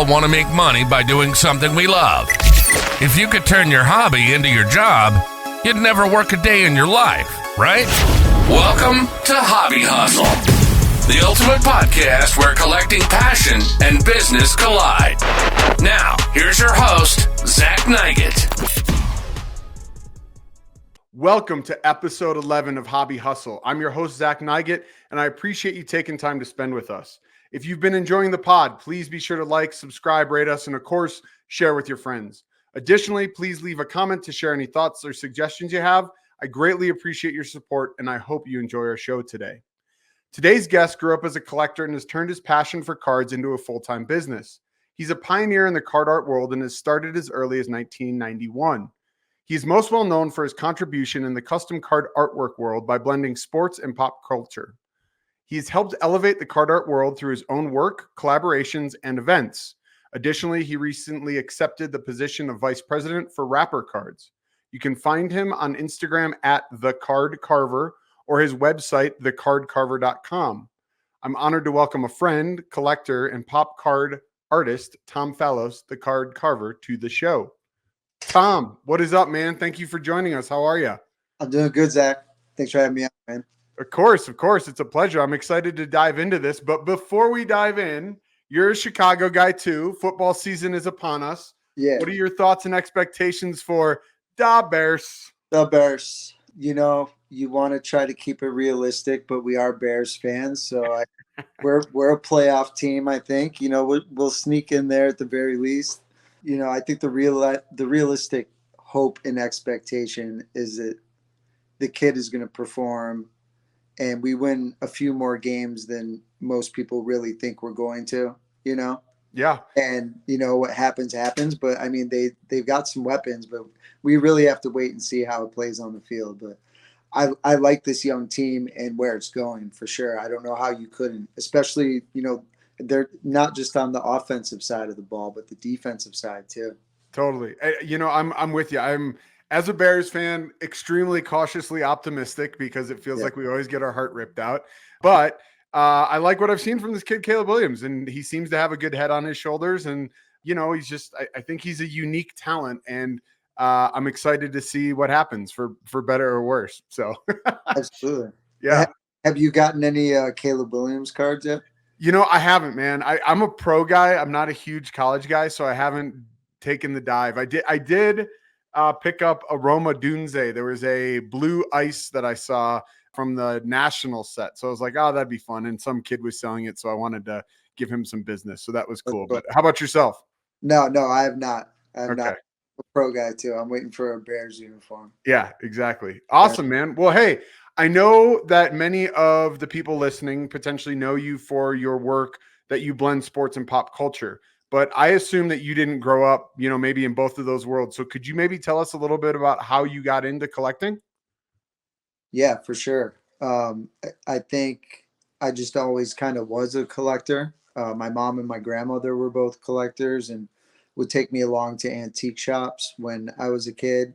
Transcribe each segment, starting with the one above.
all want to make money by doing something we love. If you could turn your hobby into your job, you'd never work a day in your life, right? Welcome to Hobby Hustle, the ultimate podcast where collecting passion and business collide. Now, here's your host, Zach Nigett. Welcome to episode 11 of Hobby Hustle. I'm your host, Zach Nigett, and I appreciate you taking time to spend with us. If you've been enjoying the pod, please be sure to like, subscribe, rate us, and of course, share with your friends. Additionally, please leave a comment to share any thoughts or suggestions you have. I greatly appreciate your support, and I hope you enjoy our show today. Today's guest grew up as a collector and has turned his passion for cards into a full-time business. He's a pioneer in the card art world and has started as early as 1991. He's most well known for his contribution in the custom card artwork world by blending sports and pop culture. He's helped elevate the card art world through his own work, collaborations, and events. Additionally, he recently accepted the position of vice president for Rapper Cards. You can find him on Instagram at the Card Carver or his website, thecardcarver.com. I'm honored to welcome a friend, collector, and pop card artist, Tom Fallos, the Card Carver, to the show. Tom, what is up, man? Thank you for joining us. How are you? I'm doing good, Zach. Thanks for having me on, man. Of course. It's a pleasure. I'm excited to dive into this. But before we dive in, you're a Chicago guy too. Football season is upon us. Yeah. What are your thoughts and expectations for the Bears? The Bears. You know, you want to try to keep it realistic, but we are Bears fans, so we're a playoff team. I think we'll sneak in there at the very least. You know, I think the realistic hope and expectation is that the kid is going to perform and we win a few more games than most people really think we're going to, you know? Yeah. And, what happens. But, I mean, they've got some weapons, but we really have to wait and see how it plays on the field. But I like this young team and where it's going for sure. I don't know how you couldn't, especially, they're not just on the offensive side of the ball, but the defensive side too. Totally. I'm with you. I'm, as a Bears fan, extremely cautiously optimistic because it feels like we always get our heart ripped out. But I like what I've seen from this kid, Caleb Williams, and he seems to have a good head on his shoulders. And, he's just, I think he's a unique talent, and I'm excited to see what happens for better or worse. So absolutely. Yeah. Have you gotten any Caleb Williams cards yet? I haven't, man. I'm a pro guy. I'm not a huge college guy, so I haven't taken the dive. I did pick up a Roma Dunze. There was a blue ice that I saw from the national set. So I was like, oh, that'd be fun. And some kid was selling it, so I wanted to give him some business. So that was cool. But how about yourself? No, I have not. I'm not a pro guy too. I'm waiting for a Bears uniform. Yeah, exactly. Awesome, man. Well, hey, I know that many of the people listening potentially know you for your work that you blend sports and pop culture, but I assume that you didn't grow up, maybe in both of those worlds. So could you maybe tell us a little bit about how you got into collecting? Yeah, for sure. I think I just always kind of was a collector. My mom and my grandmother were both collectors and would take me along to antique shops when I was a kid.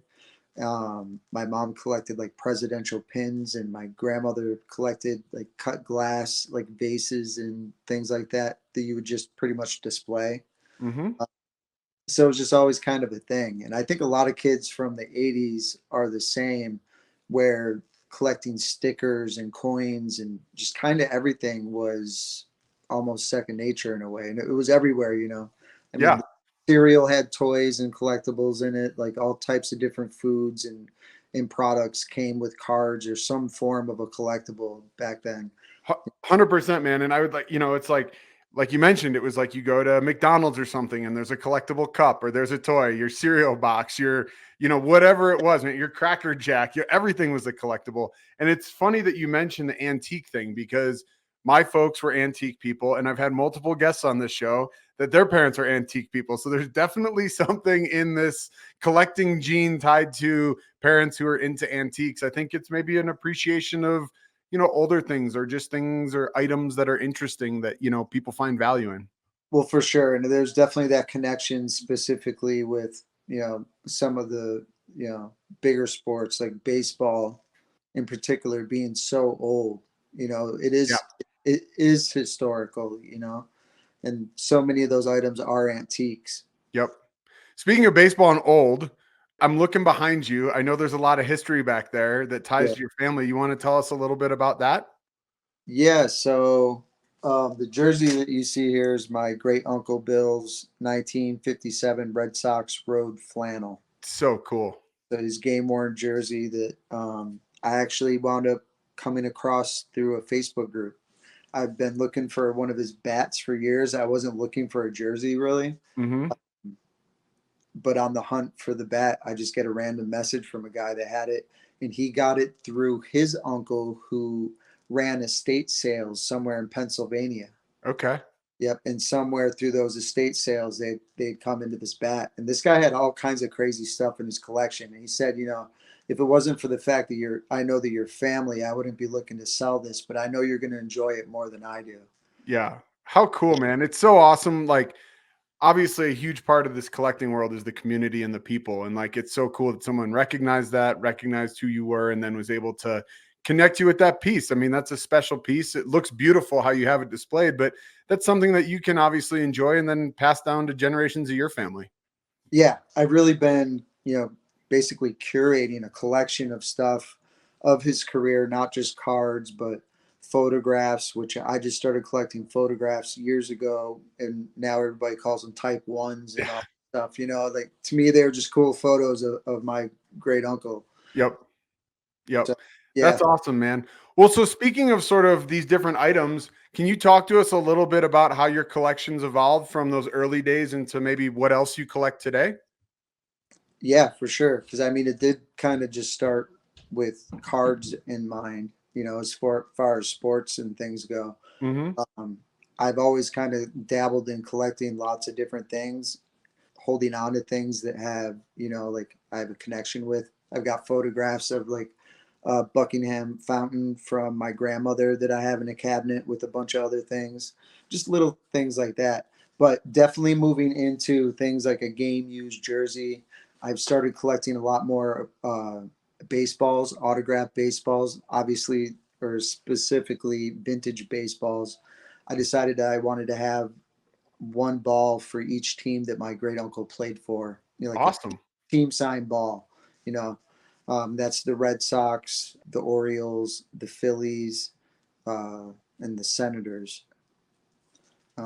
My mom collected like presidential pins, and my grandmother collected like cut glass, like vases and things like that you would just pretty much display. Mm-hmm. So it was just always kind of a thing. And I think a lot of kids from the 80s are the same, where collecting stickers and coins and just kind of everything was almost second nature in a way. And it was everywhere, I mean, cereal had toys and collectibles in it, like all types of different foods and products came with cards or some form of a collectible back then. 100%, man. And I would it's like you mentioned, it was like you go to McDonald's or something and there's a collectible cup or there's a toy, your cereal box, your, whatever it was, man, your Cracker Jack, everything was a collectible. And it's funny that you mentioned the antique thing because my folks were antique people, and I've had multiple guests on this show that their parents are antique people. So there's definitely something in this collecting gene tied to parents who are into antiques. I think it's maybe an appreciation of, older things or just things or items that are interesting that, people find value in. Well, for sure. And there's definitely that connection specifically with, some of the, bigger sports like baseball in particular being so old, it is historical, And so many of those items are antiques. Yep. Speaking of baseball and old, I'm looking behind you. I know there's a lot of history back there that ties Yeah. to your family. You want to tell us a little bit about that? Yeah. So the jersey that you see here is my great uncle Bill's 1957 Red Sox road flannel. So cool. So his game worn jersey that I actually wound up coming across through a Facebook group. I've been looking for one of his bats for years. I wasn't looking for a jersey really, Mm-hmm. but on the hunt for the bat, I just get a random message from a guy that had it, and he got it through his uncle who ran estate sales somewhere in Pennsylvania. Okay. Yep, and somewhere through those estate sales, they'd come into this bat, and this guy had all kinds of crazy stuff in his collection. And he said, if it wasn't for the fact that I know that you're family, I wouldn't be looking to sell this, but I know you're going to enjoy it more than I do. Yeah. How cool, man. It's so awesome. Like, obviously a huge part of this collecting world is the community and the people. And like, it's so cool that someone recognized who you were, and then was able to connect you with that piece. I mean, that's a special piece. It looks beautiful how you have it displayed, but that's something that you can obviously enjoy and then pass down to generations of your family. Yeah, I've really been, basically curating a collection of stuff of his career, not just cards, but photographs, which I just started collecting photographs years ago. And now everybody calls them type ones and all that stuff. Like to me, they're just cool photos of my great uncle. Yep. Yep. So, yeah. That's awesome, man. Well, so speaking of sort of these different items, can you talk to us a little bit about how your collections evolved from those early days into maybe what else you collect today? Yeah, for sure. Because I mean, it did kind of just start with cards in mind, as far as sports and things go. Mm-hmm. Um, I've always kind of dabbled in collecting lots of different things, holding on to things that have, like I have a connection with. I've got photographs of like Buckingham Fountain from my grandmother that I have in a cabinet with a bunch of other things, just little things like that. But definitely moving into things like a game used jersey. I've started collecting a lot more baseballs, autographed baseballs, obviously, or specifically vintage baseballs. I decided that I wanted to have one ball for each team that my great uncle played for, like a Awesome. team signed ball. That's the Red Sox, the Orioles, the Phillies, and the Senators.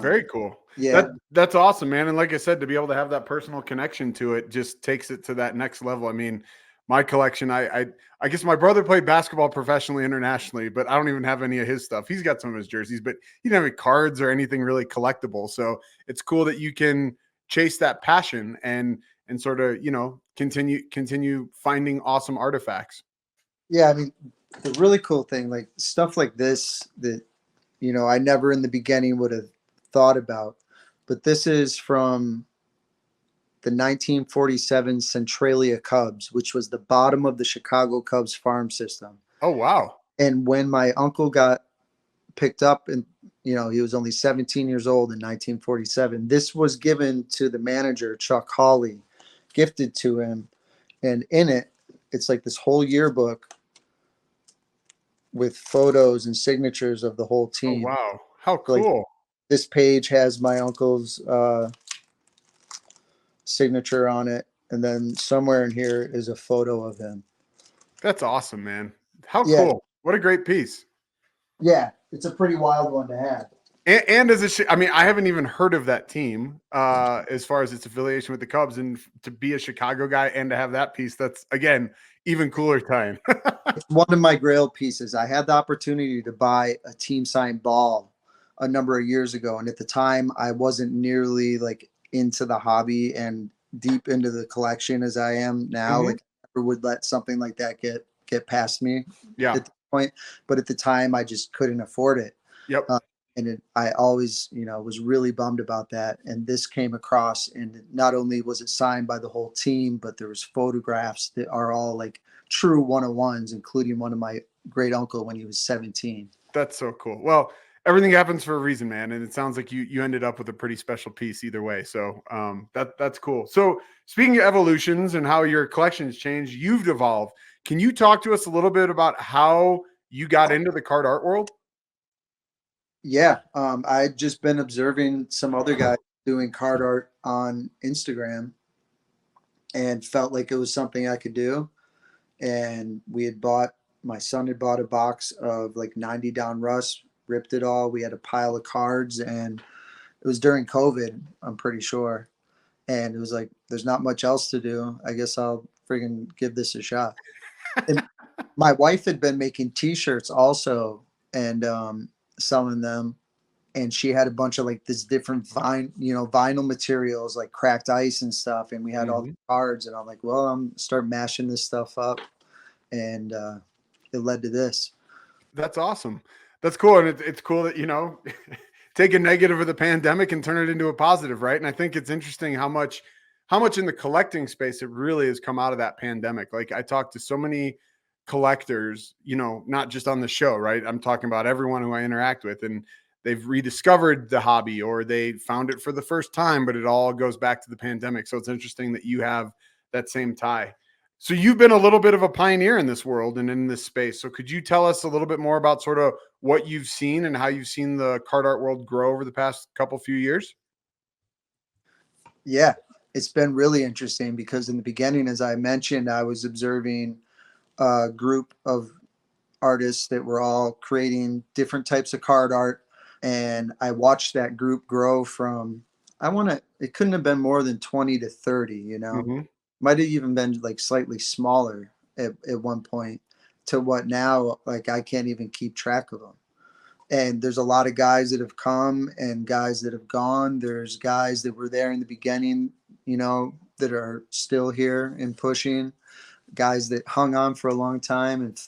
Very cool. Yeah, That's awesome, man. And like I said, to be able to have that personal connection to it just takes it to that next level. I mean, my collection, I guess my brother played basketball professionally internationally, but I don't even have any of his stuff. He's got some of his jerseys, but he didn't have any cards or anything really collectible. So it's cool that you can chase that passion and sort of, continue finding awesome artifacts. yeah. I mean, the really cool thing, like stuff like this, that I never in the beginning would have thought about, but this is from the 1947 Centralia Cubs, which was the bottom of the Chicago Cubs farm system. Oh, wow. And when my uncle got picked up, and he was only 17 years old in 1947, this was given to the manager, Chuck Hawley, gifted to him. And in it, it's like this whole yearbook with photos and signatures of the whole Oh, team. wow. How Like cool. this page has my uncle's signature on it, and then somewhere in here is a photo of him. That's awesome, man. How Yeah. cool. What a great piece. Yeah, it's a pretty wild one to have. And I mean, I haven't even heard of that team as far as its affiliation with the Cubs, and to be a Chicago guy and to have that piece, that's again even cooler time. It's one of my grail pieces. I had the opportunity to buy a team signed ball a number of years ago, and at the time I wasn't nearly like into the hobby and deep into the collection as I am now. Mhm. Like I never would let something like that get past me Yeah. at the point, but at the time I just couldn't afford it. Yep. I always, was really bummed about that. And this came across, and not only was it signed by the whole team, but there was photographs that are all like true one-on-ones, including one of my great uncle when he was 17. That's so cool. Well, everything happens for a reason, man. And it sounds like you ended up with a pretty special piece either way. So that's cool. So speaking of evolutions and how your collections changed, you've evolved. Can you talk to us a little bit about how you got into the card art world? Yeah. I'd just been observing some other guys doing card art on Instagram and felt like it was something I could do. And my son had bought a box of like 90 down rust, ripped it all. We had a pile of cards, and it was during COVID, I'm pretty sure. And it was like, there's not much else to do. I guess I'll friggin' give this a shot. And my wife had been making t-shirts also, and selling them. And she had a bunch of like this different vinyl materials like cracked ice and stuff. And we had all the Mhm. cards, and I'm like, well, I'm start mashing this stuff up. And it led to this. That's awesome. That's cool. And it's cool that, take a negative of the pandemic and turn it into a positive, right? And I think it's interesting how much in the collecting space it really has come out of that pandemic. Like I talked to so many collectors, not just on the show, right? I'm talking about everyone who I interact with, and they've rediscovered the hobby or they found it for the first time, but it all goes back to the pandemic. So it's interesting that you have that same tie. So you've been a little bit of a pioneer in this world and in this space. So could you tell us a little bit more about sort of what you've seen and how you've seen the card art world grow over the past few years? Yeah, it's been really interesting because in the beginning, as I mentioned, I was observing a group of artists that were all creating different types of card art. And I watched that group grow from, it couldn't have been more than 20 to 30, Hmm. might have even been like slightly smaller at one point, to what now, like, I can't even keep track of them. And there's a lot of guys that have come and guys that have gone. There's guys that were there in the beginning, that are still here and pushing, guys that hung on for a long time and,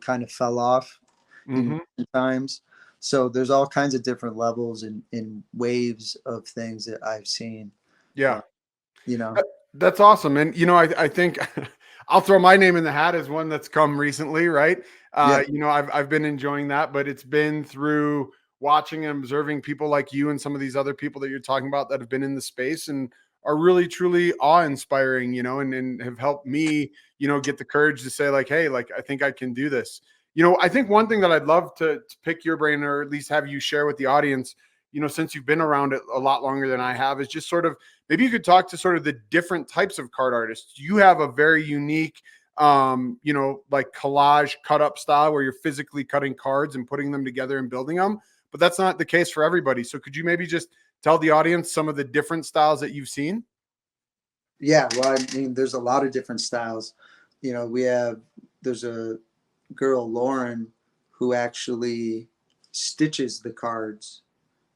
kind of fell off in Hmm. times. So there's all kinds of different levels and waves of things that I've seen, Yeah. uh, you know. That that's awesome, and, I think I'll throw my name in the hat as one that's come recently, right? Yeah. I've been enjoying that, but it's been through watching and observing people like you and some of these other people that you're talking about that have been in the space and are really truly awe-inspiring, and have helped me, get the courage to say like, "Hey, like, I think I can do this." I think one thing that I'd love to pick your brain or at least have you share with the audience, since you've been around it a lot longer than I have, is just sort of maybe you could talk to sort of the different types of card artists. You have a very unique, like collage cut up style where you're physically cutting cards and putting them together and building them. But that's not the case for everybody. So could you maybe just tell the audience some of the different styles that you've seen? Yeah. Well, I mean, there's a lot of different styles. There's a girl, Lauren, who actually stitches the cards,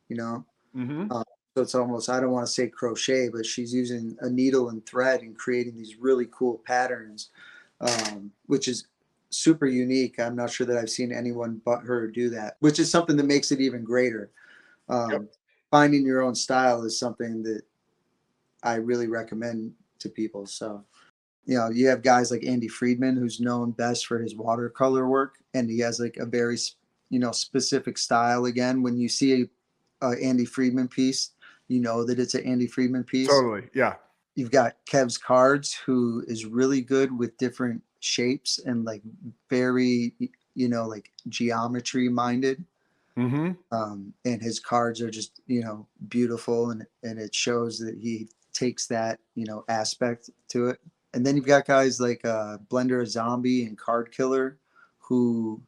you know. Mm-hmm. So it's almost, I don't want to say crochet, but she's using a needle and thread and creating these really cool patterns, which is super unique. I'm not sure that I've seen anyone but her do that, which is something that makes it even greater. Yep. Um, Finding your own style is something that I really recommend to people. So, you have guys like Andy Friedman, who's known best for his watercolor work, and he has like a very, specific style. Again, when you see a Andy Friedman piece, you know that it's an Andy Friedman piece. Totally. Yeah. You've got Kev's Cards, who is really good with different shapes and like very, like geometry minded. Mm-hmm. And his cards are just, beautiful, and it shows that he takes that, aspect to it. And then you've got guys like Blender Zombie and Card Killer, who,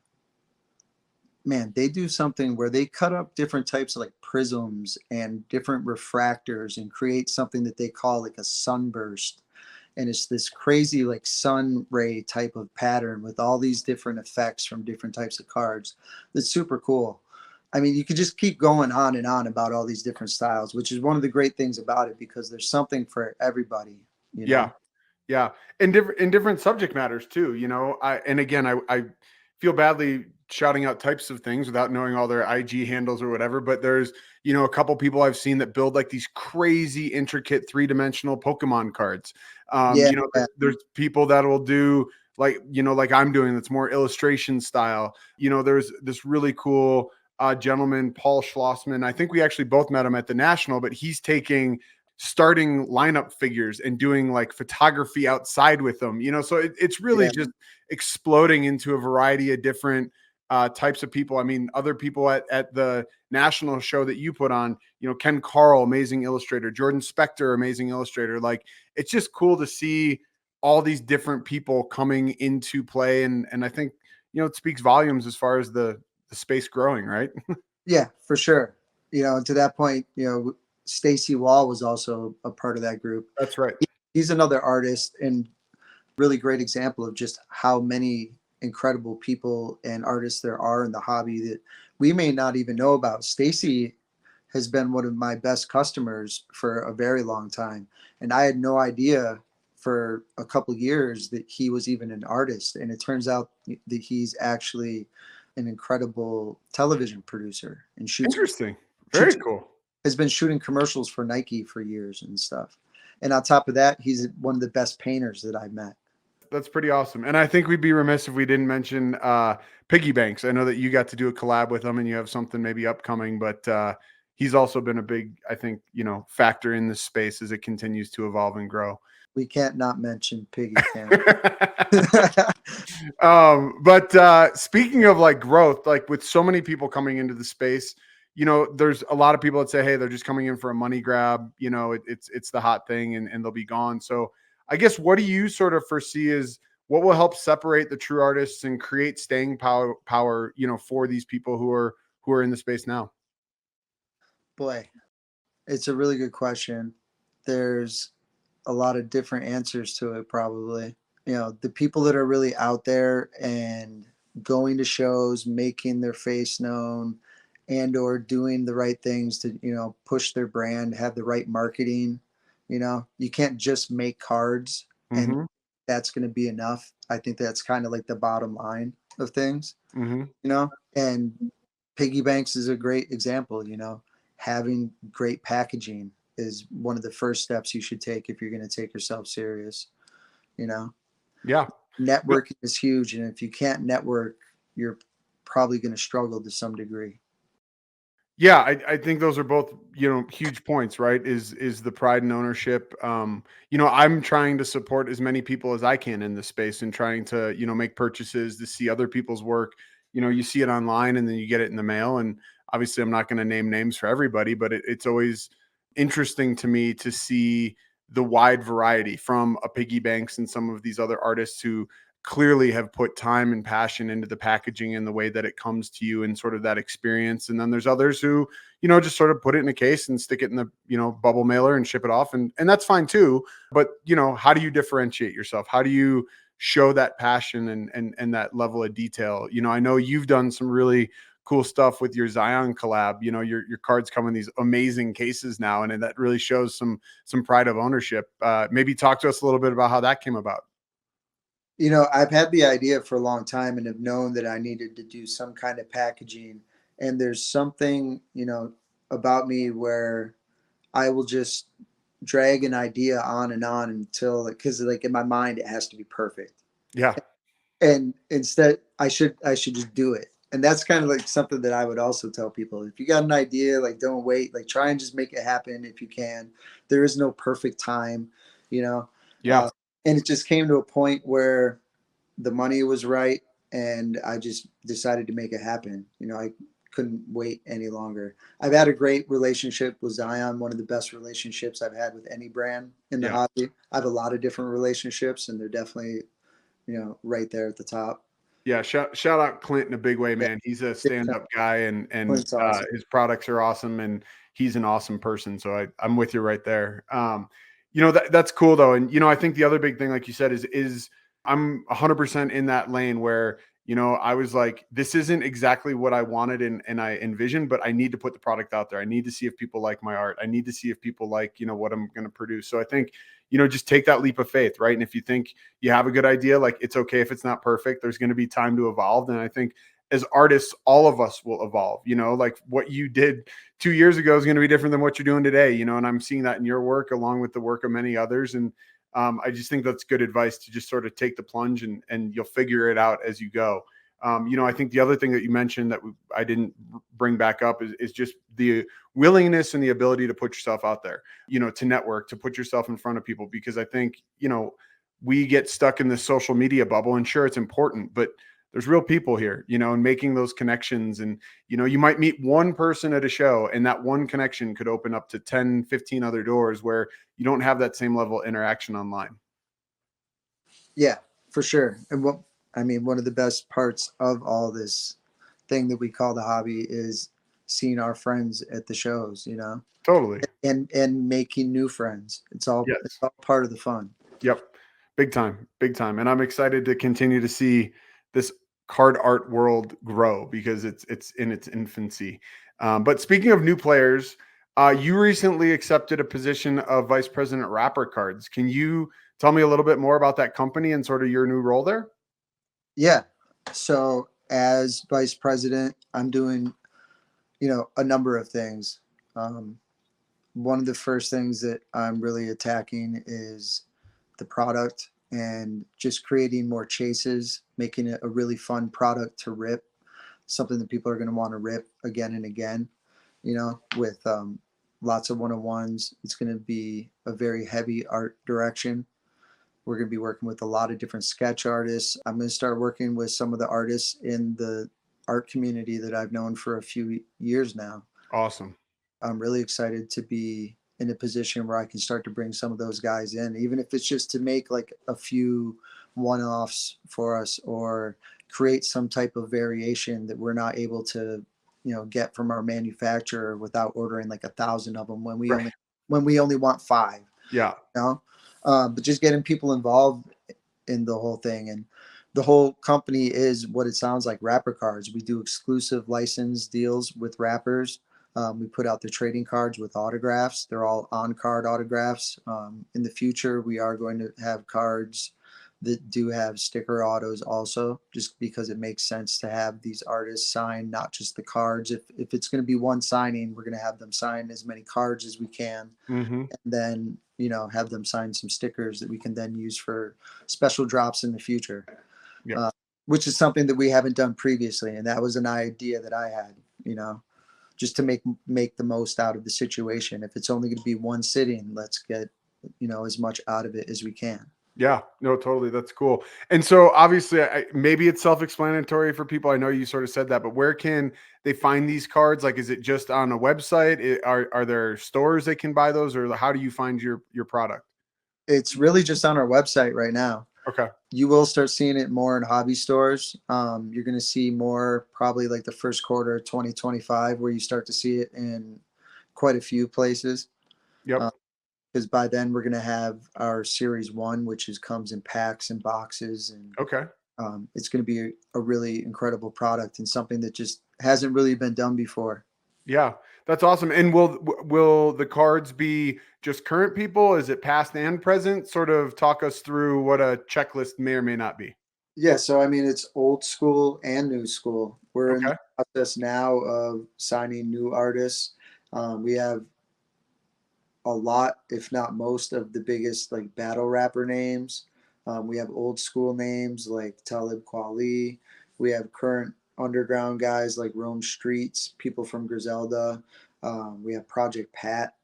man, they do something where they cut up different types of like prisms and different refractors and create something that they call like a sunburst. And it's this crazy like sun ray type of pattern with all these different effects from different types of cards. That's super cool. I mean, you could just keep going on and on about all these different styles, which is one of the great things about it, because there's something for everybody, you Yeah. know? Yeah, and different subject matters too. And again, I feel badly shouting out types of things without knowing all their IG handles or whatever. But there's a couple people I've seen that build like these crazy intricate 3-dimensional Pokemon cards. Yeah. There's people that will do like like I'm doing that's more illustration style. There's this really cool gentleman, Paul Schlossman. I think we actually both met him at the National, but he's taking starting lineup figures and doing like photography outside with them, so it's really Yeah. just exploding into a variety of different types of people. I mean, other people at the national show that you put on, Ken Carl, amazing illustrator, Jordan Spector, amazing illustrator. Like, it's just cool to see all these different people coming into play. And I think, it speaks volumes as far as the space growing, right? Yeah, for sure. And to that point, Stacy Wall was also a part of that group. That's right. He's another artist and really great example of just how many incredible people and artists there are in the hobby that we may not even know about. Stacy has been one of my best customers for a very long time. And I had no idea for a couple of years that he was even an artist. And it turns out that he's actually an incredible television producer and shoots. Interesting. Very cool. Has been shooting commercials for Nike for years and stuff. And on top of that, he's one of the best painters that I've met. That's pretty awesome. And I think we'd be remiss if we didn't mention Piggy Banks. I know that you got to do a collab with him and you have something maybe upcoming, but he's also been a big, I think, factor in this space as it continues to evolve and grow. We can't not mention Piggy. But speaking of like growth, like with so many people coming into the space, there's a lot of people that say, hey, they're just coming in for a money grab. It's the hot thing and they'll be gone. So I guess, what do you sort of foresee as what will help separate the true artists and create staying power, for these people who are in the space now? Boy, it's a really good question. There's a lot of different answers to it, probably. The people that are really out there and going to shows, making their face known, and or doing the right things to, push their brand, have the right marketing. You can't just make cards and that's going to be enough. I think that's kind of like the bottom line of things, and Piggy Banks is a great example. Having great packaging is one of the first steps you should take if you're going to take yourself serious. Yeah. Networking is huge. And if you can't network, you're probably going to struggle to some degree. Yeah, I think those are both, huge points, right? Is the pride and ownership. I'm trying to support as many people as I can in this space and trying to, make purchases to see other people's work. You see it online and then you get it in the mail. And obviously I'm not going to name names for everybody, but it's always interesting to me to see the wide variety from a Piggy Banks and some of these other artists who clearly have put time and passion into the packaging and the way that it comes to you and sort of that experience. And then there's others who, just sort of put it in a case and stick it in the, bubble mailer and ship it off. And that's fine too. But, how do you differentiate yourself? How do you show that passion and that level of detail? I know you've done some really cool stuff with your Zion collab. Your cards come in these amazing cases now, and that really shows some pride of ownership. Maybe talk to us a little bit about how that came about. I've had the idea for a long time and have known that I needed to do some kind of packaging. And there's something, about me where I will just drag an idea on and on until, because like in my mind, it has to be perfect. Yeah. And instead I should just do it. And that's kind of like something that I would also tell people. If you got an idea, like don't wait, like try and just make it happen if you can. There is no perfect time, Yeah. And it just came to a point where the money was right and I just decided to make it happen. I couldn't wait any longer. I've had a great relationship with Zion, one of the best relationships I've had with any brand in the hobby. I have a lot of different relationships and they're definitely, right there at the top. Yeah. Shout out Clint in a big way, man. He's a stand-up guy and awesome. His products are awesome and he's an awesome person. So I'm with you right there. That's cool though. And, I think the other big thing, like you said, is I'm 100% in that lane where, I was like, this isn't exactly what I wanted and I envisioned, but I need to put the product out there. I need to see if people like my art. I need to see if people like, what I'm going to produce. So I think, just take that leap of faith, right? And if you think you have a good idea, like it's okay if it's not perfect, there's going to be time to evolve. And I think as artists, all of us will evolve, like what you did 2 years ago is going to be different than what you're doing today, and I'm seeing that in your work along with the work of many others. And I just think that's good advice to just sort of take the plunge and you'll figure it out as you go. I think the other thing that you mentioned that I didn't bring back up is just the willingness and the ability to put yourself out there, to network, to put yourself in front of people, because I think, we get stuck in this social media bubble and sure, it's important, but there's real people here, and making those connections. And, you might meet one person at a show, and that one connection could open up to 10, 15 other doors where you don't have that same level of interaction online. Yeah, for sure. And one of the best parts of all this thing that we call the hobby is seeing our friends at the shows, Totally. and making new friends. It's all part of the fun. Yep. Big time. Big time. And I'm excited to continue to see this card art world grow because it's in its infancy. But speaking of new players, you recently accepted a position of vice president Wrapper Cards. Can you tell me a little bit more about that company and sort of your new role there? Yeah. So as vice president, I'm doing, a number of things. One of the first things that I'm really attacking is the product and just creating more chases, making it a really fun product to rip, something that people are going to want to rip again and again, with lots of one-on-ones. It's going to be a very heavy art direction. We're going to be working with a lot of different sketch artists. I'm going to start working with some of the artists in the art community that I've known for a few years now. Awesome. I'm really excited to be in a position where I can start to bring some of those guys in, even if it's just to make like a few one-offs for us or create some type of variation that we're not able to, get from our manufacturer without ordering like 1,000 of them when we only want 5. Yeah. But just getting people involved in the whole thing. And the whole company is what it sounds like, Wrapper Cards. We do exclusive license deals with rappers. We put out the trading cards with autographs. They're all on-card autographs. In the future, we are going to have cards that do have sticker autos also, just because it makes sense to have these artists sign not just the cards. If it's going to be one signing, we're going to have them sign as many cards as we can. Mm-hmm. And then, have them sign some stickers that we can then use for special drops in the future. Yeah. Which is something that we haven't done previously. And that was an idea that I had, just to make the most out of the situation. If it's only going to be one sitting, let's get, as much out of it as we can. Yeah, no, totally. That's cool. And so obviously maybe it's self-explanatory for people. I know you sort of said that, but where can they find these cards? Like, is it just on a website? Are there stores they can buy those, or how do you find your product? It's really just on our website right now. Okay. You will start seeing it more in hobby stores. You're going to see more probably like the first quarter of 2025, where you start to see it in quite a few places. Yep. Because by then we're going to have our Series 1, which comes in packs and boxes. And Okay. It's going to be a really incredible product and something that just hasn't really been done before. Yeah, that's awesome. And will the cards be just current people? Is it past and present? Sort of talk us through what a checklist may or may not be. Yeah, so it's old school and new school. We're in Okay. the process now of signing new artists. We have a lot, if not most, of the biggest like battle rapper names. We have old school names like Talib Kweli. We have current underground guys like Rome Streets, people from Griselda. We have Project Pat.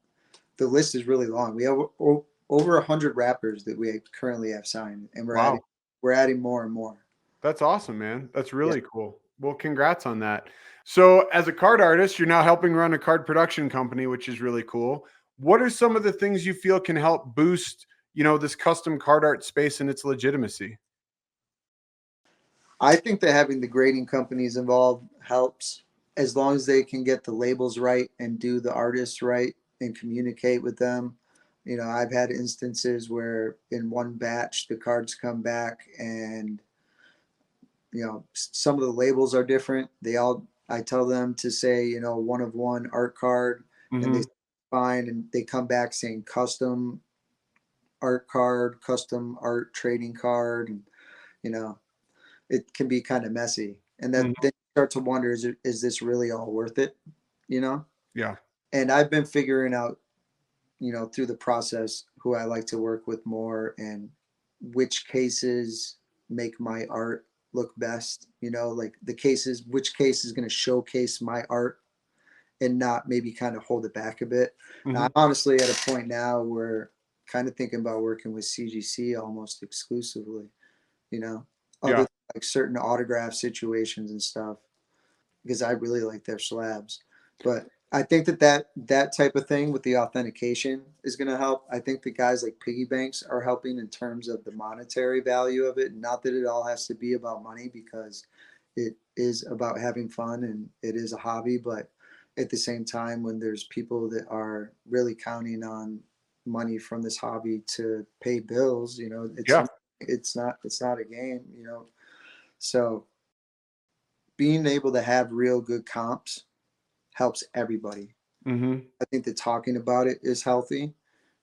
The list is really long. We have over 100 rappers that we currently have signed, and we're adding more and more. That's awesome, man. That's really cool. Well, congrats on that. So as a card artist, you're now helping run a card production company, which is really cool. What are some of the things you feel can help boost, this custom card art space and its legitimacy? I think that having the grading companies involved helps, as long as they can get the labels right and do the artists right and communicate with them. I've had instances where in one batch the cards come back and some of the labels are different. I tell them to say, one of one art card, and they find, and they come back saying custom art card, custom art trading card. And, it can be kind of messy. And then you start to wonder, is this really all worth it? Yeah. And I've been figuring out, through the process, who I like to work with more and which cases make my art look best, like which case is going to showcase my art and not maybe kind of hold it back a bit. Now, I'm honestly at a point now where kind of thinking about working with CGC almost exclusively, other than like certain autograph situations and stuff, because I really like their slabs. But I think that type of thing with the authentication is going to help. I think the guys like piggy banks are helping in terms of the monetary value of it. Not that it all has to be about money, because it is about having fun and it is a hobby. But at the same time, when there's people that are really counting on money from this hobby to pay bills, Yeah. it's not a game. So being able to have real good comps helps everybody. Mm-hmm. I think that talking about it is healthy.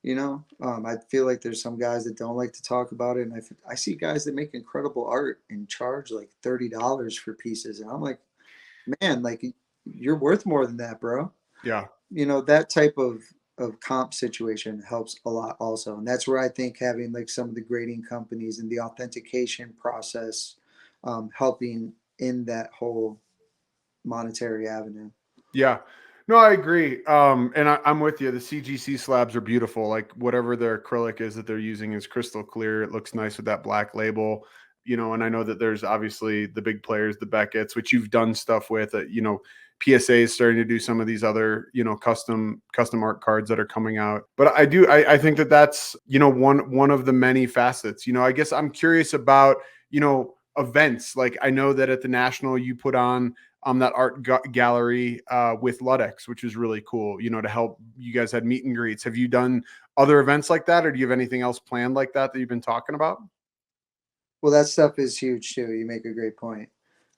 I feel like there's some guys that don't like to talk about it, and I see guys that make incredible art and charge like $30 for pieces, and I'm like, man, like you're worth more than that, bro. Yeah. That type of comp situation helps a lot also, and that's where I think having like some of the grading companies and the authentication process helping in that whole monetary avenue. Yeah. No, I agree. And I'm with you. The CGC slabs are beautiful. Like whatever their acrylic is that they're using is crystal clear. It looks nice with that black label, and I know that there's obviously the big players, the Beckett's, which you've done stuff with, PSA is starting to do some of these other, custom art cards that are coming out. But I think that that's, one of the many facets. I guess I'm curious about, events. Like I know that at the National you put on that art gallery with Ludex, which is really cool, to help. You guys had meet and greets. Have you done other events like that, or do you have anything else planned like that you've been talking about? Well, that stuff is huge too. You make a great point.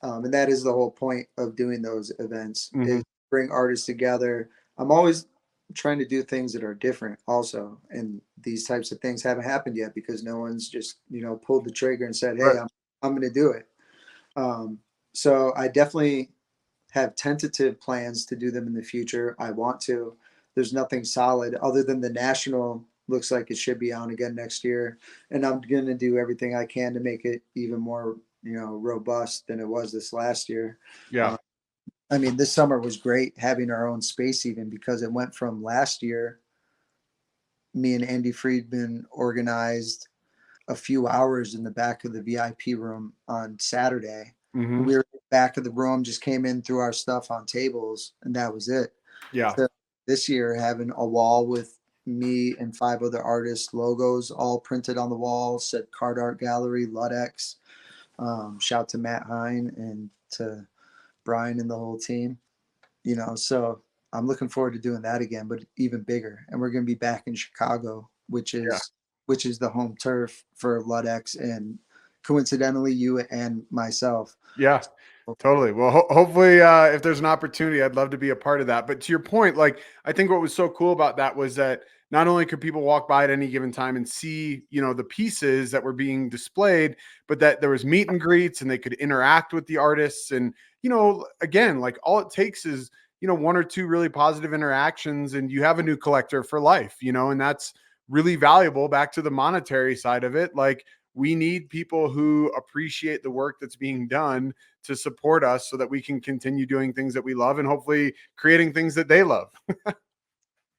And that is the whole point of doing those events, Mm-hmm. is bring artists together. I'm always trying to do things that are different also. And these types of things haven't happened yet because no one's just, pulled the trigger and said, hey, Right. I'm going to do it. So I definitely have tentative plans to do them in the future. I want to. There's nothing solid other than the national looks like it should be on again next year. And I'm going to do everything I can to make it even more, robust than it was this last year. Yeah. I mean, this summer was great having our own space, even because it went from last year. Me and Andy Friedman organized a few hours in the back of the VIP room on Saturday. Mm-hmm. And we were in the back of the room, just came in, threw our stuff on tables, and that was it. Yeah. So this year, having a wall with me and 5 other artists' logos all printed on the wall, said Card Art Gallery, Ludex. Shout to Matt Hine and to Brian and the whole team. So I'm looking forward to doing that again, but even bigger. And we're going to be back in Chicago, which is the home turf for Ludex, and coincidentally, you and myself. Yeah, totally. Well, hopefully, if there's an opportunity, I'd love to be a part of that. But to your point, like, I think what was so cool about that was that not only could people walk by at any given time and see, the pieces that were being displayed, but that there was meet and greets and they could interact with the artists. And, again, like all it takes is, 1 or 2 really positive interactions and you have a new collector for life, and that's really valuable. Back to the monetary side of it. Like, we need people who appreciate the work that's being done to support us so that we can continue doing things that we love and hopefully creating things that they love.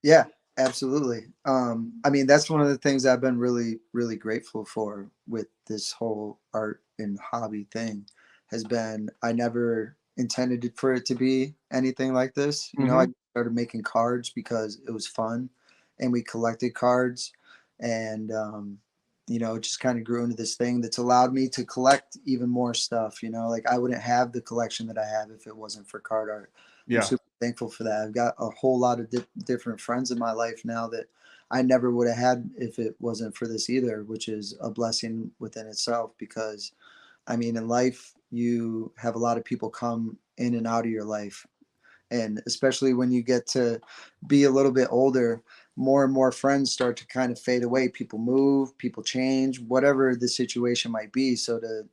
Yeah, absolutely. I mean, that's one of the things I've been really, really grateful for with this whole art and hobby thing has been, I never intended for it to be anything like this. I started making cards because it was fun and we collected cards, and, it just kind of grew into this thing that's allowed me to collect even more stuff. Like I wouldn't have the collection that I have if it wasn't for card art. I'm Yeah. super thankful for that. I've got a whole lot of different friends in my life now that I never would have had if it wasn't for this either, which is a blessing within itself. Because, I mean, in life, you have a lot of people come in and out of your life. And especially when you get to be a little bit older, more and more friends start to kind of fade away. People move, people change, whatever the situation might be. So to,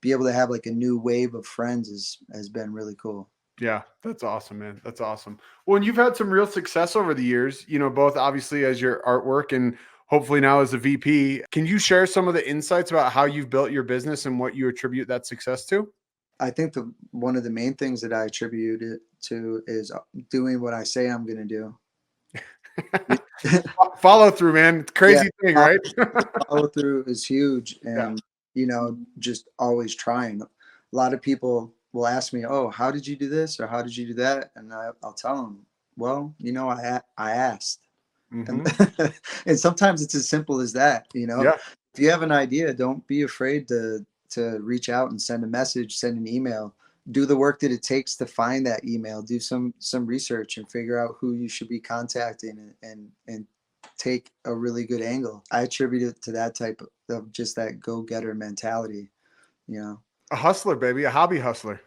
be able to have like a new wave of friends has been really cool. Yeah, that's awesome, man. That's awesome. Well, and you've had some real success over the years, both obviously as your artwork and hopefully now as a VP. Can you share some of the insights about how you've built your business and what you attribute that success to? I think one of the main things that I attribute it to is doing what I say I'm going to do. Follow through, man. It's a crazy thing, right? Follow through is huge. Yeah. And, just always trying. A lot of people will ask me, oh, how did you do this? Or how did you do that? And I'll tell them, well, I asked. And, Mm-hmm. and sometimes it's as simple as that. Yeah. If you have an idea, don't be afraid to reach out and send a message, send an email, do the work that it takes to find that email, do some research and figure out who you should be contacting, and take a really good angle. I attribute it to that type of just that go-getter mentality, A hustler, baby, a hobby hustler.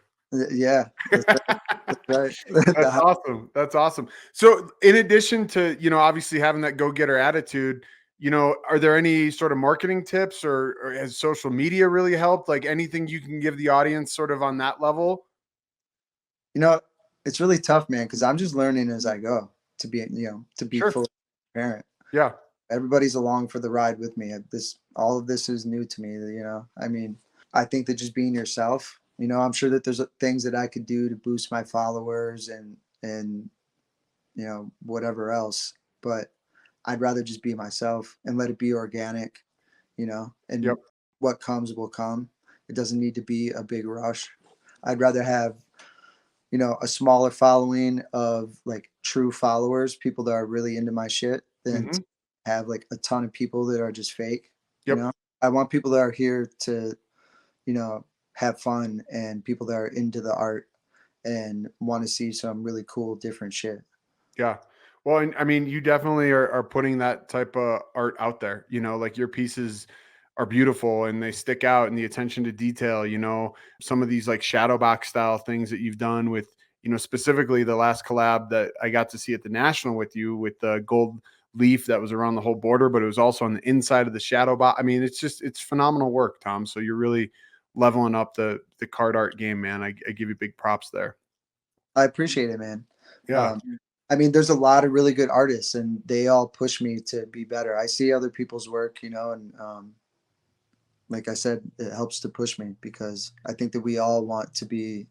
Yeah, that's right. That's right. That's awesome. That's awesome. So in addition to, obviously having that go-getter attitude, are there any sort of marketing tips, or has social media really helped? Like anything you can give the audience sort of on that level? It's really tough, man, because I'm just learning as I go to be Sure. fully transparent. Yeah. Everybody's along for the ride with me. All of this is new to me. I mean, I think that just being yourself, I'm sure that there's things that I could do to boost my followers and whatever else, but I'd rather just be myself and let it be organic, and Yep. what comes will come. It doesn't need to be a big rush. I'd rather have, a smaller following of like true followers, people that are really into my shit, than Mm-hmm. have like a ton of people that are just fake. Yep. I want people that are here to, have fun, and people that are into the art and want to see some really cool, different shit. Yeah. Well, and I mean, you definitely are putting that type of art out there, like your pieces are beautiful and they stick out, and the attention to detail, some of these like shadow box style things that you've done with, specifically the last collab that I got to see at the National with you, with the gold leaf that was around the whole border, but it was also on the inside of the shadow box. I mean, it's phenomenal work, Tom. So you're really leveling up the card art game, man. I give you big props there. I appreciate it, man. Yeah. Um, I mean, there's a lot of really good artists, and they all push me to be better. I see other people's work, and like I said, it helps to push me, because I think that we all want to be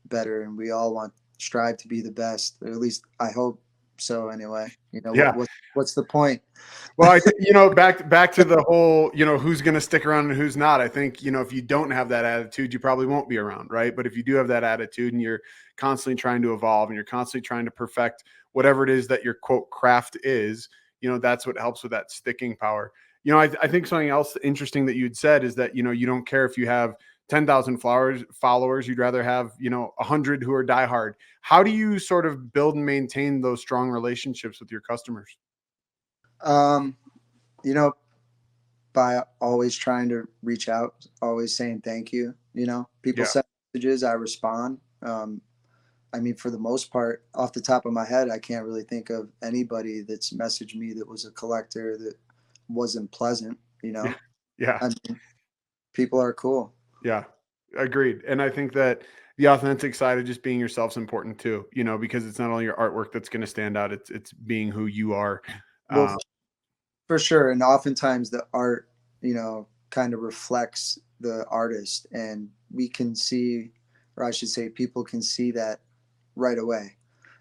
better, and we all strive to be the best. Or at least I hope so. Anyway, Yeah. what's the point? Well, I think, back to the whole, who's going to stick around and who's not. I think, if you don't have that attitude, you probably won't be around, right? But if you do have that attitude and you're constantly trying to evolve and you're constantly trying to perfect whatever it is that your quote craft is, that's what helps with that sticking power. I think something else interesting that you'd said is that, you don't care if you have 10,000 followers, you'd rather have, 100 who are diehard. How do you sort of build and maintain those strong relationships with your customers? Um, you know, by always trying to reach out, always saying thank you. People Yeah. send messages, I respond. I mean, for the most part, off the top of my head, I can't really think of anybody that's messaged me that was a collector that wasn't pleasant. Yeah. I mean, people are cool. Yeah. Agreed. And I think that the authentic side of just being yourself is important too, because it's not only your artwork that's going to stand out, it's being who you are. Well, for sure. And oftentimes the art, kind of reflects the artist, and we can see, or I should say, people can see that right away,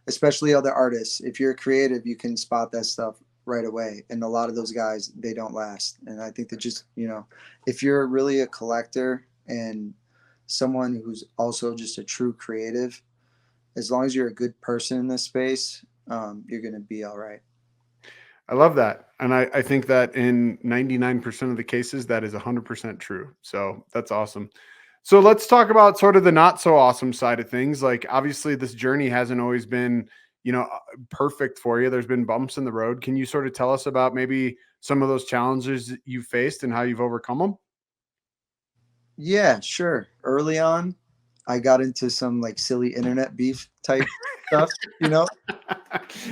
especially other artists. If you're creative, you can spot that stuff right away. And a lot of those guys, they don't last. And I think that just, if you're really a collector and someone who's also just a true creative, as long as you're a good person in this space, you're going to be all right. I love that. And I think that in 99% of the cases, that is 100% true. So that's awesome. So let's talk about sort of the not so awesome side of things. Like obviously this journey hasn't always been, perfect for you. There's been bumps in the road. Can you sort of tell us about maybe some of those challenges you've faced and how you've overcome them? Yeah, sure. Early on, I got into some like silly internet beef type stuff,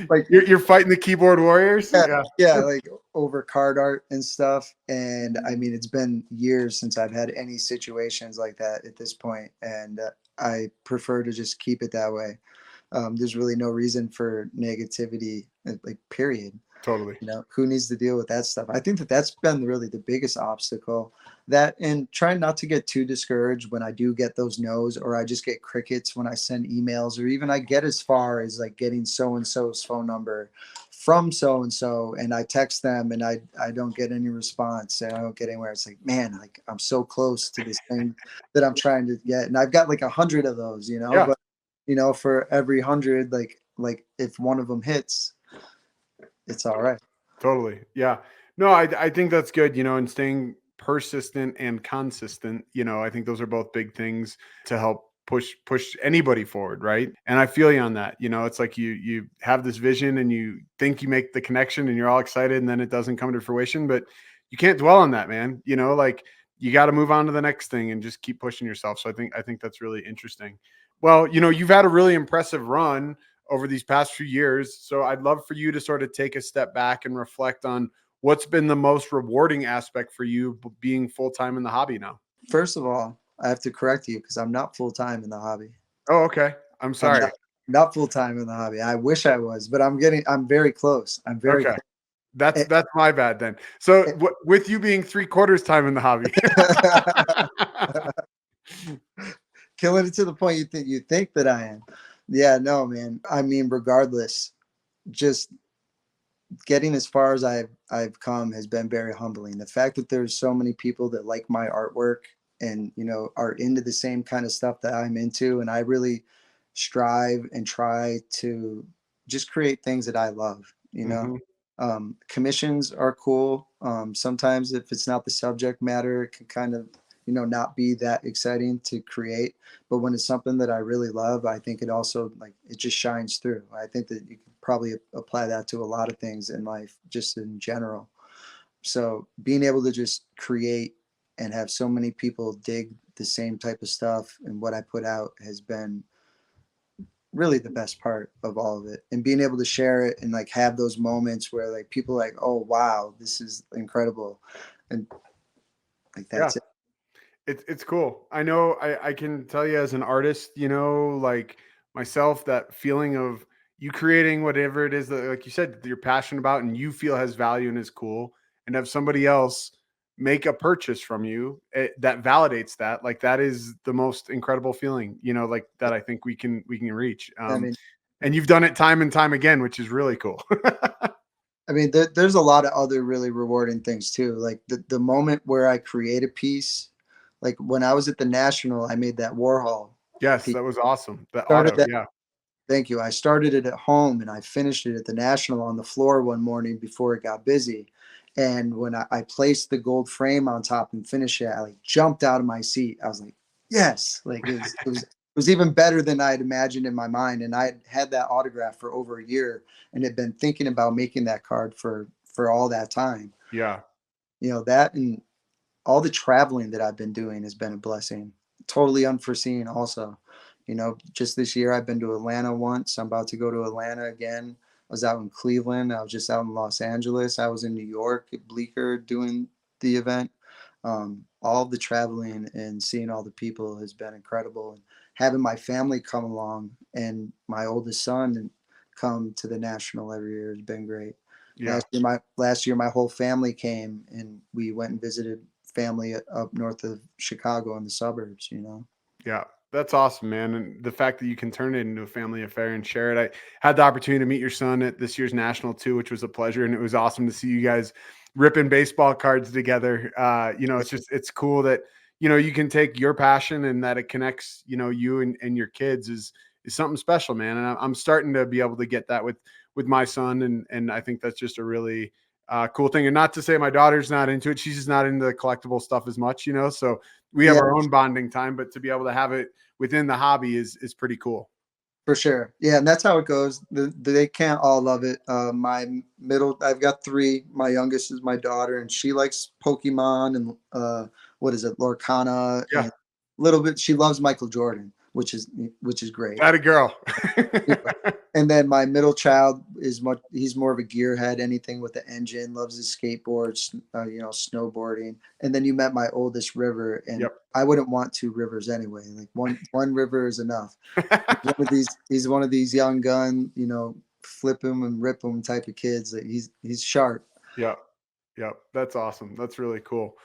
like You're fighting the keyboard warriors. yeah, like over card art and stuff. And I mean, it's been years since I've had any situations like that at this point, and I prefer to just keep it that way. There's really no reason for negativity, like period. Totally. Who needs to deal with that stuff? I think that that's been really the biggest obstacle, that, and trying not to get too discouraged when I do get those no's, or I just get crickets when I send emails, or even I get as far as like getting so-and-so's phone number from so and so, and I text them and I don't get any response, and I don't get anywhere. It's like, man, like I'm so close to this thing that I'm trying to get, and I've got like 100 of those, Yeah, but for every 100, like if one of them hits, it's all right. totally. Yeah. No, I think that's good, and staying persistent and consistent, I think those are both big things to help push anybody forward, right? And I feel you on that. It's like you have this vision and you think you make the connection and you're all excited and then it doesn't come to fruition, but you can't dwell on that, man. Like you got to move on to the next thing and just keep pushing yourself. So I think that's really interesting. Well, you've had a really impressive run over these past few years. So I'd love for you to sort of take a step back and reflect on what's been the most rewarding aspect for you being full-time in the hobby now. First of all, I have to correct you because I'm not full time in the hobby. Oh, okay. I'm I'm sorry. not full time in the hobby. I wish I was, but I'm very close. I'm very Okay. close. That's my bad then. So with you being 3/4 time in the hobby. Killing it to the point you think that I am. Yeah, no, man. I mean, regardless, just getting as far as I've come has been very humbling. The fact that there's so many people that like my artwork and are into the same kind of stuff that I'm into, and I really strive and try to just create things that I love. Mhm. Commissions are cool. Sometimes if it's not the subject matter, it can kind of not be that exciting to create. But when it's something that I really love, I think it also it just shines through. I think that you can probably apply that to a lot of things in life, just in general. So being able to just create and have so many people dig the same type of stuff and what I put out has been really the best part of all of it, and being able to share it and have those moments where people oh wow, this is incredible, and Yeah. that's it. It's cool. I know I can tell you as an artist, like myself, that feeling of you creating whatever it is that, like you said, that you're passionate about and you feel has value and is cool, and have somebody else make a purchase from you that validates that. Like that is the most incredible feeling, like that I think we can reach. I mean, And you've done it time and time again, which is really cool. there's a lot of other really rewarding things too. Like the moment where I create a piece, like when I was at the National, I made that Warhol Yes, piece. that was awesome. The Started auto, that. yeah. Thank you. I started it at home and I finished it at the National on the floor one morning before it got busy. And when I placed the gold frame on top and finished it, I jumped out of my seat. I was like, yes, it was even better than I'd imagined in my mind. And I had that autograph for over a year and had been thinking about making that card for all that time. Yeah. That and all the traveling that I've been doing has been a blessing. Totally unforeseen also. Just this year I've been to Atlanta once. I'm about to go to Atlanta again. I was out in Cleveland. I was just out in Los Angeles. I was in New York at Bleecker doing the event. All the traveling and seeing all the people has been incredible. And having my family come along and my oldest son come to the National every year has been great. Yeah. Last year my whole family came and we went and visited family up north of Chicago in the suburbs. Yeah, that's awesome, man. And the fact that you can turn it into a family affair and share it. I had the opportunity to meet your son at this year's National too, which was a pleasure. And it was awesome to see you guys ripping baseball cards together. It's cool that, you can take your passion and that it connects, you and your kids is something special, man. And I'm starting to be able to get that with my son. And I think that's just a really cool thing. And not to say my daughter's not into it. She's just not into the collectible stuff as much, so we have Yeah, our own bonding time, but to be able to have it within the hobby is pretty cool. for sure. Yeah, and that's how it goes. They can't all love it. I've got three. My youngest is my daughter, and she likes Pokemon and what is it, Lorcana, and Yeah. a little bit. She loves Michael Jordan, which is great. That a girl. And then my middle child he's more of a gearhead, anything with the engine, loves his skateboards, snowboarding. And then you met my oldest, River, and Yep. I wouldn't want two Rivers anyway. Like one River is enough. He's one of these young gun, flip him and rip him type of kids. That he's sharp. Yep. Yep. That's awesome. That's really cool.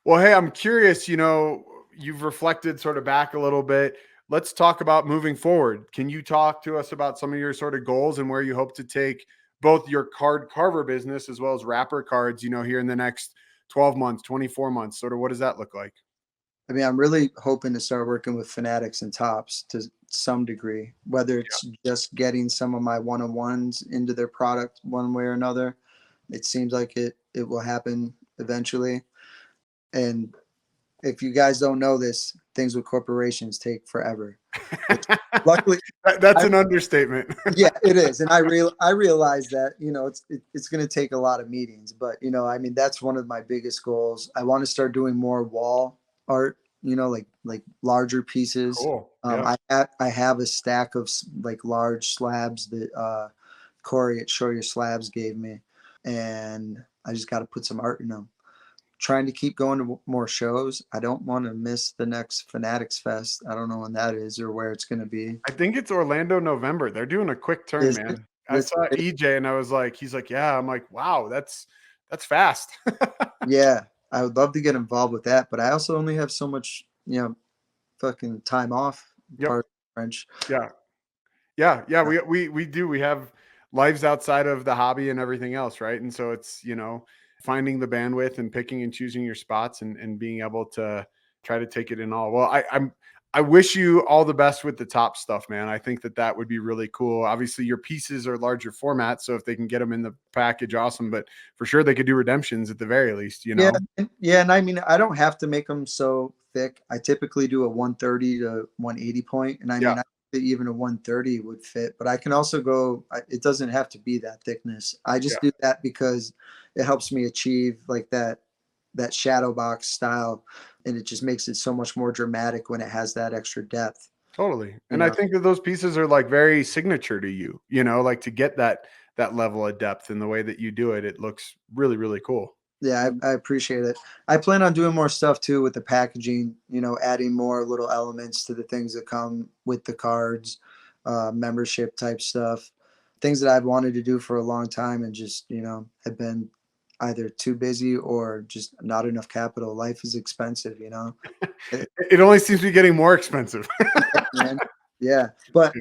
Well, hey, I'm curious, you've reflected sort of back a little bit. Let's talk about moving forward. Can you talk to us about some of your sort of goals and where you hope to take both your card carver business as well as wrapper cards, here in the next 12 months, 24 months? Sort of what does that look like? I mean, I'm really hoping to start working with Fanatics and Tops to some degree, whether it's just getting some of my one-on-ones into their product one way or another. It seems like it will happen eventually. And if you guys don't know this, things with corporations take forever. Luckily, That's an understatement. yeah, it is, and I realize that it's going to take a lot of meetings, but I mean that's one of my biggest goals. I want to start doing more wall art, like larger pieces. Cool. Yeah. I have a stack of like large slabs that Corey at Show Your Slabs gave me, and I just got to put some art in them. Trying to keep going to more shows. I don't want to miss the next Fanatics Fest. I don't know when that is or where it's going to be. I think it's Orlando, November. They're doing a quick turn, man. I saw EJ and I was like, he's like, yeah. I'm like, wow, that's fast. Yeah, I would love to get involved with that, but I also only have so much, fucking time off. Yep. Part French. Yeah. We do. We have lives outside of the hobby and everything else, right? And so it's finding the bandwidth and picking and choosing your spots and being able to try to take it in all. Well, I wish you all the best with the top stuff, man. I think that would be really cool. Obviously, your pieces are larger format, so if they can get them in the package, awesome. But for sure, they could do redemptions at the very least, Yeah, and I mean, I don't have to make them so thick. I typically do a 130 to 180 point, and I mean, even a 130 would fit. But I can also go. It doesn't have to be that thickness. I just do that because it helps me achieve like that shadow box style, and it just makes it so much more dramatic when it has that extra depth. Totally. And I think that those pieces are like very signature to you, like to get that level of depth in the way that you do it. It looks really, really cool. Yeah, I appreciate it. I plan on doing more stuff too with the packaging, adding more little elements to the things that come with the cards, membership type stuff, things that I've wanted to do for a long time and just, have been either too busy or just not enough capital. Life is expensive, It only seems to be getting more expensive. Yeah. But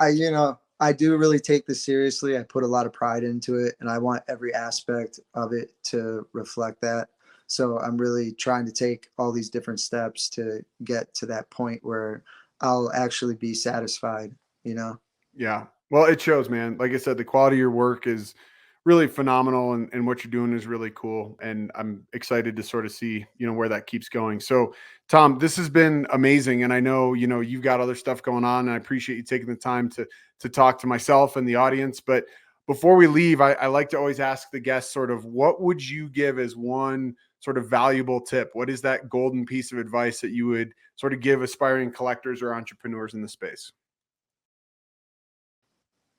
I do really take this seriously. I put a lot of pride into it and I want every aspect of it to reflect that. So I'm really trying to take all these different steps to get to that point where I'll actually be satisfied, Yeah. Well, it shows, man. Like I said, the quality of your work is really phenomenal and what you're doing is really cool. And I'm excited to sort of see, where that keeps going. So Tom, this has been amazing. And I know, you've got other stuff going on and I appreciate you taking the time to talk to myself and the audience. But before we leave, I like to always ask the guests sort of what would you give as one sort of valuable tip? What is that golden piece of advice that you would sort of give aspiring collectors or entrepreneurs in the space?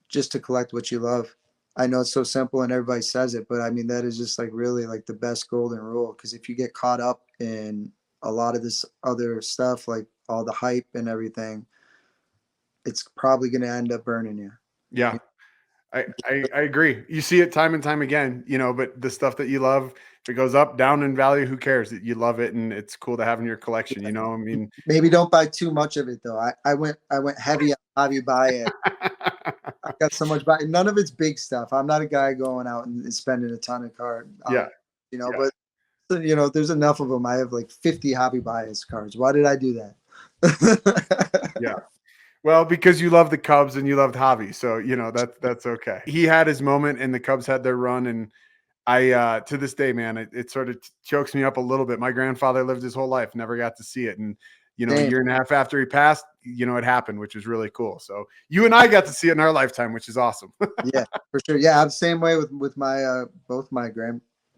Just to collect what you love. I know it's so simple and everybody says it, but I mean, that is just like really like the best golden rule. Cause if you get caught up in a lot of this other stuff, like all the hype and everything, it's probably going to end up burning you. Yeah, I agree. You see it time and time again, but the stuff that you love, if it goes up, down in value, who cares? You love it. And it's cool to have in your collection, I mean, maybe don't buy too much of it though. I went heavy on hobby buy it. I got so much buy. None of it's big stuff. I'm not a guy going out and spending a ton of cards. But there's enough of them. I have like 50 hobby bias cards. Why did I do that? Yeah. Well, because you love the Cubs and you loved hobby. So, that's okay. He had his moment and the Cubs had their run. And I, to this day, man, it sort of chokes me up a little bit. My grandfather lived his whole life, never got to see it. And, a year and a half after he passed, it happened, which was really cool. So you and I got to see it in our lifetime, which is awesome. Yeah, for sure. Yeah. I'm the same way with my, both my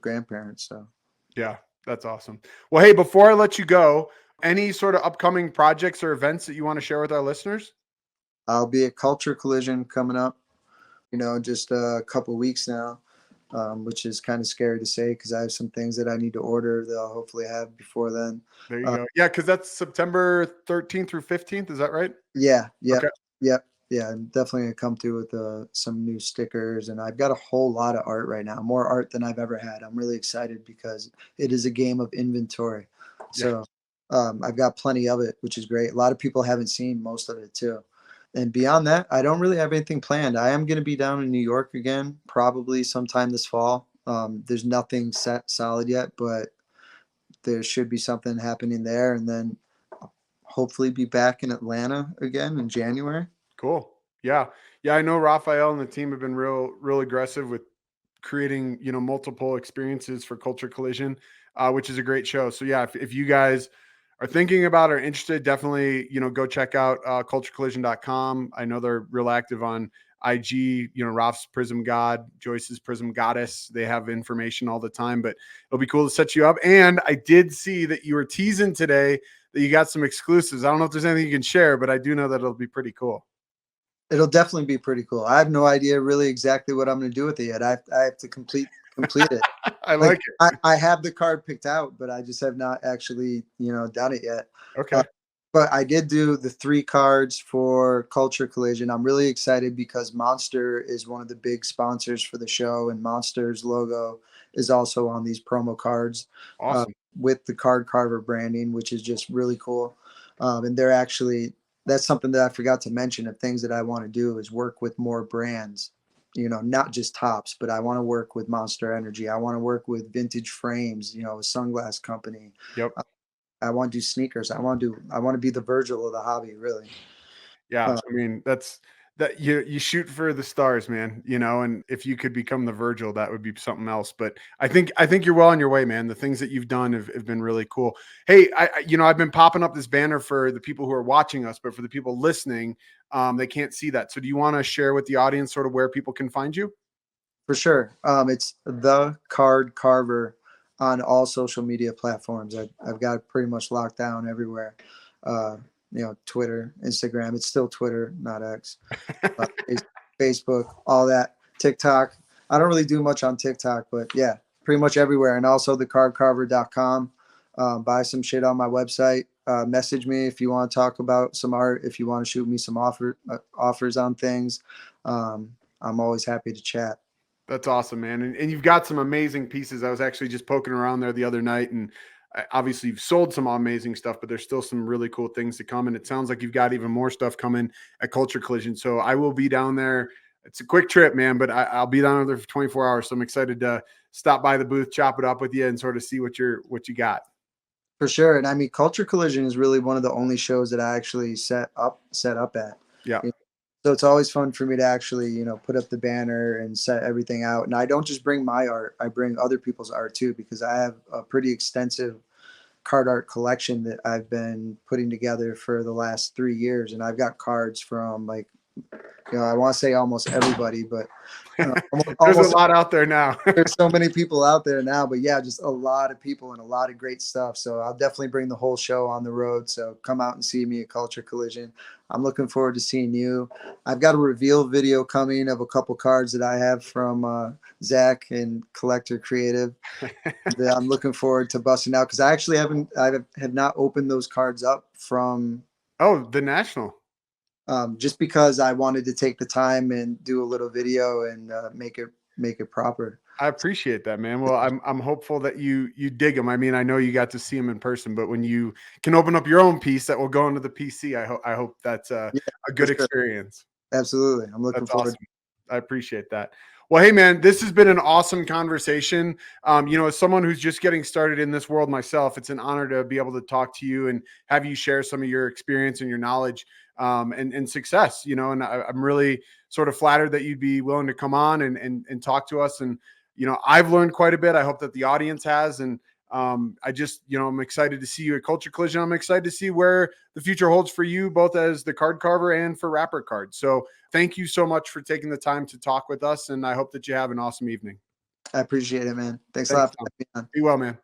grandparents. So yeah, that's awesome. Well, hey, before I let you go, any sort of upcoming projects or events that you want to share with our listeners? I'll be at Culture Collision coming up, just a couple of weeks now, which is kind of scary to say because I have some things that I need to order that I'll hopefully have before then. There you go. Yeah, because that's September 13th through 15th. Is that right? Yeah. Yep. Okay. Yep. Yeah, I'm definitely going to come through with some new stickers. And I've got a whole lot of art right now, more art than I've ever had. I'm really excited because it is a game of inventory. So I've got plenty of it, which is great. A lot of people haven't seen most of it too. And beyond that, I don't really have anything planned. I am going to be down in New York again, probably sometime this fall. There's nothing set solid yet, but there should be something happening there. And then hopefully be back in Atlanta again in January. Cool. Yeah. Yeah. I know Raphael and the team have been real aggressive with creating, multiple experiences for Culture Collision, which is a great show. So yeah, if you guys are thinking about or interested, definitely, go check out culturecollision.com. I know they're real active on IG, Ralph's Prism God, Joyce's Prism Goddess. They have information all the time, but it'll be cool to set you up. And I did see that you were teasing today that you got some exclusives. I don't know if there's anything you can share, but I do know that it'll be pretty cool. It'll definitely be pretty cool. I have no idea really exactly what I'm going to do with it yet. I have to complete it. I like it. I have the card picked out, but I just have not actually, done it yet. Okay. But I did do the 3 cards for Culture Collision. I'm really excited because Monster is one of the big sponsors for the show, and Monster's logo is also on these promo cards. Awesome. With the Card Carver branding, which is just really cool. And they're actually, that's something that I forgot to mention of things that I want to do is work with more brands, not just Tops, but I want to work with Monster Energy. I want to work with Vintage Frames, a sunglass company. Yep. I want to do sneakers. I want to be the Virgil of the hobby, really. Yeah. I mean, that you shoot for the stars, man, and if you could become the Virgil, that would be something else. But I think you're well on your way, man. The things that you've done have been really cool. Hey, I've been popping up this banner for the people who are watching us, but for the people listening, they can't see that. So do you want to share with the audience sort of where people can find you? For sure. It's the Card Carver on all social media platforms. I've got it pretty much locked down everywhere. Twitter, Instagram. It's still Twitter, not X. Facebook, all that. TikTok. I don't really do much on TikTok, but yeah, pretty much everywhere. And also the cardcarver.com. Buy some shit on my website. Message me if you want to talk about some art. If you want to shoot me some offers on things. I'm always happy to chat. That's awesome, man. And you've got some amazing pieces. I was actually just poking around there the other night, and obviously you've sold some amazing stuff, but there's still some really cool things to come. And it sounds like you've got even more stuff coming at Culture Collision. So I will be down there. It's a quick trip, man, but I'll be down there for 24 hours. So I'm excited to stop by the booth, chop it up with you, and sort of see what you got. For sure. And I mean, Culture Collision is really one of the only shows that I actually set up at. Yeah. So it's always fun for me to actually, put up the banner and set everything out. And I don't just bring my art, I bring other people's art too, because I have a pretty extensive card art collection that I've been putting together for the last 3 years. And I've got cards from I want to say almost everybody, but there's a lot out there now. There's so many people out there now, but yeah, just a lot of people and a lot of great stuff. So I'll definitely bring the whole show on the road. So come out and see me at Culture Collision. I'm looking forward to seeing you. I've got a reveal video coming of a couple cards that I have from Zach and Collector Creative that I'm looking forward to busting out, because I actually have not opened those cards up from the National. Just because I wanted to take the time and do a little video and make it proper. I appreciate that, man. Well, I'm hopeful that you dig them. I mean, I know you got to see them in person, but when you can open up your own piece that will go into the PC, I hope that's a good experience. Absolutely. I'm looking forward. Awesome. I appreciate that. Well, hey, man, this has been an awesome conversation. As someone who's just getting started in this world myself, it's an honor to be able to talk to you and have you share some of your experience and your knowledge and success, and I'm really sort of flattered that you'd be willing to come on and talk to us. And, I've learned quite a bit. I hope that the audience has. And I just, I'm excited to see you at Culture Collision. I'm excited to see where the future holds for you, both as the card carver and for Rapper Cards. So thank you so much for taking the time to talk with us. And I hope that you have an awesome evening. I appreciate it, man. Thanks a lot. Be well, man.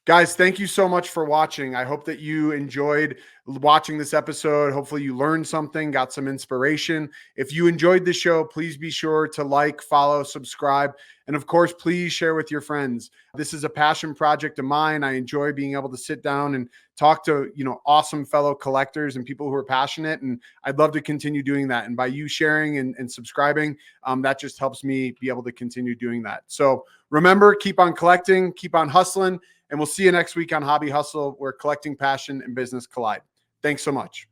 Guys, thank you so much for watching. I hope that you enjoyed watching this episode. Hopefully you learned something, got some inspiration. If you enjoyed the show, please be sure to like, follow, subscribe, and of course, please share with your friends. This is a passion project of mine. I enjoy being able to sit down and talk to, awesome fellow collectors and people who are passionate, and I'd love to continue doing that. And by you sharing and subscribing, that just helps me be able to continue doing that. So remember, keep on collecting, keep on hustling, and we'll see you next week on Hobby Hustle, where collecting, passion, and business collide. Thanks so much.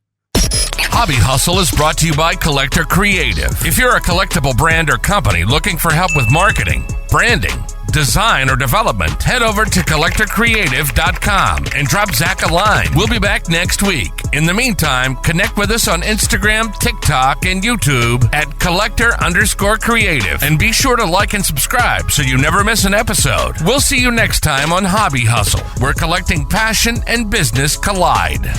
Hobby Hustle is brought to you by Collector Creative. If you're a collectible brand or company looking for help with marketing, branding, design, or development, head over to collectorcreative.com and drop Zach a line. We'll be back next week. In the meantime, connect with us on Instagram, TikTok, and YouTube at collector_creative. And be sure to like and subscribe so you never miss an episode. We'll see you next time on Hobby Hustle, where collecting passion and business collide.